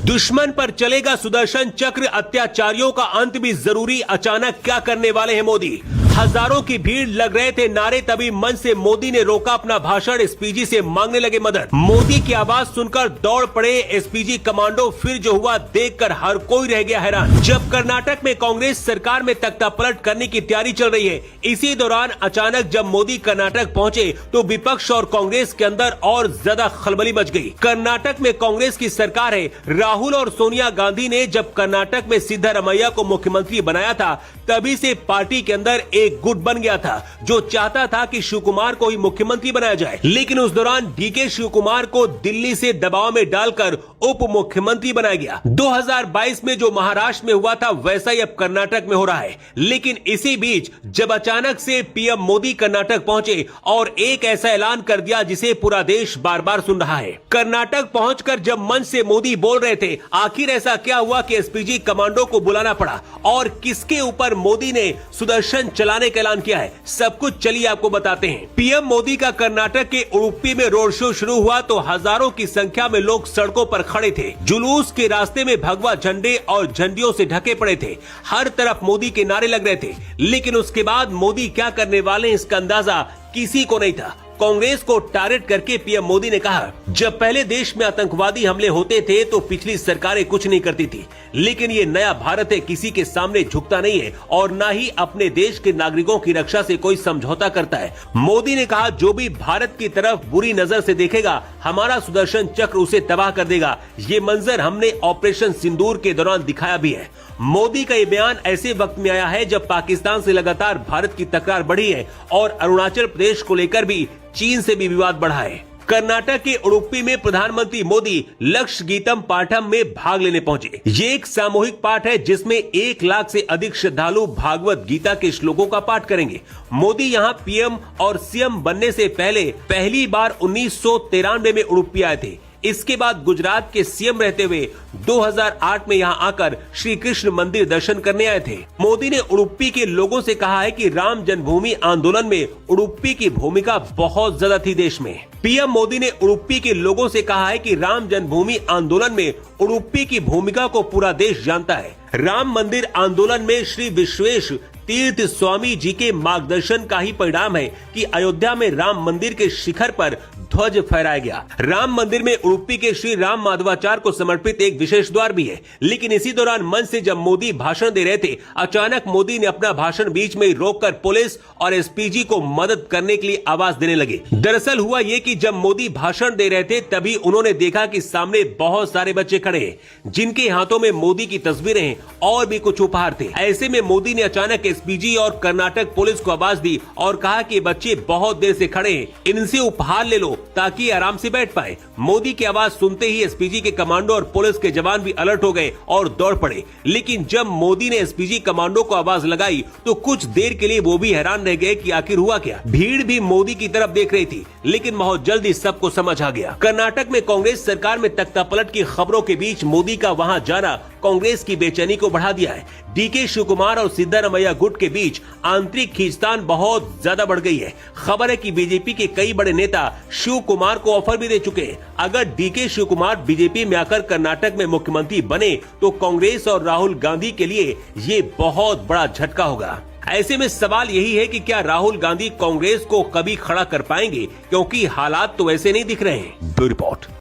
दुश्मन पर चलेगा सुदर्शन चक्र, अत्याचारियों का अंत भी जरूरी, अचानक क्या करने वाले हैं मोदी। हजारों की भीड़ लग रहे थे नारे, तभी मंच से मोदी ने रोका अपना भाषण, एसपीजी से मांगने लगे मदद। मोदी की आवाज सुनकर दौड़ पड़े एसपीजी कमांडो, फिर जो हुआ देखकर हर कोई रह गया हैरान। जब कर्नाटक में कांग्रेस सरकार में तख्तापलट करने की तैयारी चल रही है, इसी दौरान अचानक जब मोदी कर्नाटक पहुंचे तो विपक्ष और कांग्रेस के अंदर और ज्यादा खलबली मच गई। कर्नाटक में कांग्रेस की सरकार है। राहुल और सोनिया गांधी ने जब कर्नाटक में सिद्धारमैया को मुख्यमंत्री बनाया था, तभी से पार्टी के अंदर एक गुट बन गया था जो चाहता था कि शिवकुमार को ही मुख्यमंत्री बनाया जाए। लेकिन उस दौरान डीके शिवकुमार को दिल्ली से दबाव में डालकर उप मुख्यमंत्री बनाया गया। 2022 में जो महाराष्ट्र में हुआ था, वैसा ही अब कर्नाटक में हो रहा है। लेकिन इसी बीच जब अचानक से पीएम मोदी कर्नाटक पहुंचे और एक ऐसा ऐलान कर दिया जिसे पूरा देश बार बार सुन रहा है। कर्नाटक पहुंचकर जब मंच से मोदी बोल रहे थे, आखिर ऐसा क्या हुआ कि एसपीजी कमांडो को बुलाना पड़ा और किसके ऊपर मोदी ने सुदर्शन चलाने का ऐलान किया है, सब कुछ चलिए आपको बताते हैं। पीएम मोदी का कर्नाटक के उडुपी में रोड शो शुरू हुआ तो हजारों की संख्या में लोग सड़कों पर खड़े थे। जुलूस के रास्ते में भगवा झंडे और झंडियों से ढके पड़े थे। हर तरफ मोदी के नारे लग रहे थे। लेकिन उसके बाद मोदी क्या करने वाले हैं, इसका अंदाजा किसी को नहीं था। कांग्रेस को टारगेट करके पीएम मोदी ने कहा, जब पहले देश में आतंकवादी हमले होते थे तो पिछली सरकारें कुछ नहीं करती थी, लेकिन ये नया भारत है, किसी के सामने झुकता नहीं है और ना ही अपने देश के नागरिकों की रक्षा से कोई समझौता करता है। मोदी ने कहा, जो भी भारत की तरफ बुरी नजर से देखेगा, हमारा सुदर्शन चक्र उसे तबाह कर देगा। ये मंजर हमने ऑपरेशन सिंदूर के दौरान दिखाया भी है। मोदी का ये बयान ऐसे वक्त में आया है जब पाकिस्तान से लगातार भारत की तकरार बढ़ी है और अरुणाचल प्रदेश को लेकर भी चीन से भी विवाद बढ़ा है। कर्नाटक के उडुपी में प्रधानमंत्री मोदी लक्ष्य गीतम पाठम में भाग लेने पहुंचे। ये एक सामूहिक पाठ है जिसमें 1 लाख से अधिक श्रद्धालु भागवत गीता के श्लोकों का पाठ करेंगे। मोदी यहां पीएम और सीएम बनने से पहले पहली बार 1993 में उडुपी आए थे। इसके बाद गुजरात के सीएम रहते हुए 2008 में यहां आकर श्री कृष्ण मंदिर दर्शन करने आए थे। मोदी ने उडुपी के लोगों से कहा है कि राम जन्मभूमि आंदोलन में उडुपी की भूमिका बहुत ज्यादा थी देश में। पीएम मोदी ने उडुपी के लोगों से कहा है कि राम जन्मभूमि आंदोलन में उडुपी की भूमिका को पूरा देश जानता है। राम मंदिर आंदोलन में श्री विश्वेश तीर्थ स्वामी जी के मार्गदर्शन का ही परिणाम है कि अयोध्या में राम मंदिर के शिखर पर ध्वज फहराया गया। राम मंदिर में उडुपी के श्री राम माधवाचार्य को समर्पित एक विशेष द्वार भी है। लेकिन इसी दौरान मंच से जब मोदी भाषण दे रहे थे, अचानक मोदी ने अपना भाषण बीच में ही रोककर पुलिस और एसपीजी को मदद करने के लिए आवाज देने लगे। दरअसल हुआ ये कि जब मोदी भाषण दे रहे थे, तभी उन्होंने देखा कि सामने बहुत सारे बच्चे खड़े हैं जिनके हाथों में मोदी की तस्वीरें हैं और भी कुछ उपहार थे। ऐसे में मोदी ने अचानक एसपीजी और कर्नाटक पुलिस को आवाज दी और कहा कि बच्चे बहुत देर से खड़े हैं, इनसे उपहार ले लो ताकि आराम से बैठ पाए। मोदी की आवाज सुनते ही एसपीजी के कमांडो और पुलिस के जवान भी अलर्ट हो गए और दौड़ पड़े। लेकिन जब मोदी ने एसपीजी कमांडो को आवाज लगाई तो कुछ देर के लिए वो भी हैरान रह गए कि आखिर हुआ क्या। भीड़ भी मोदी की तरफ देख रही थी, लेकिन बहुत जल्दी सबको समझ आ गया। कर्नाटक में कांग्रेस सरकार में तख्तापलट की खबरों के बीच मोदी का वहां जाना कांग्रेस की बेचैनी को बढ़ा दिया है। डीके शिवकुमार और सिद्धारमैया गुट के बीच आंतरिक खींचतान बहुत ज्यादा बढ़ गई है। खबर है कि बीजेपी के कई बड़े नेता शिवकुमार को ऑफर भी दे चुके हैं। अगर डीके शिवकुमार बीजेपी में आकर कर्नाटक में मुख्यमंत्री बने तो कांग्रेस और राहुल गांधी के लिए ये बहुत बड़ा झटका होगा। ऐसे में सवाल यही है कि क्या राहुल गांधी कांग्रेस को कभी खड़ा कर पाएंगे, क्योंकि हालात तो ऐसे नहीं दिख रहे हैं। Bureau report.